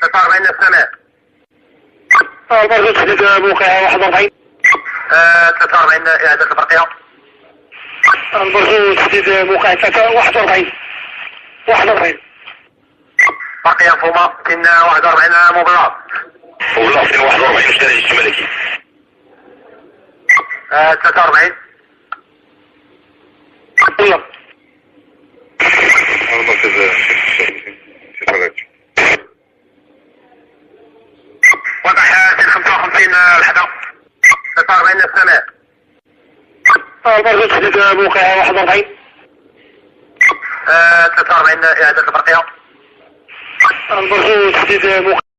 43 السماء. برضه تحديد موقع 41. 43 إعادة البرقية. برضه تحديد موقع 41. برقية فوما 41 مبلاغ. مبلاغ 41 الشارع الملكي. 43. يلا. وضع 55 الحدث. 43 السماء. برضه تحديد موقع 41. 43 إعادة البرقية. برضه تحديد موقع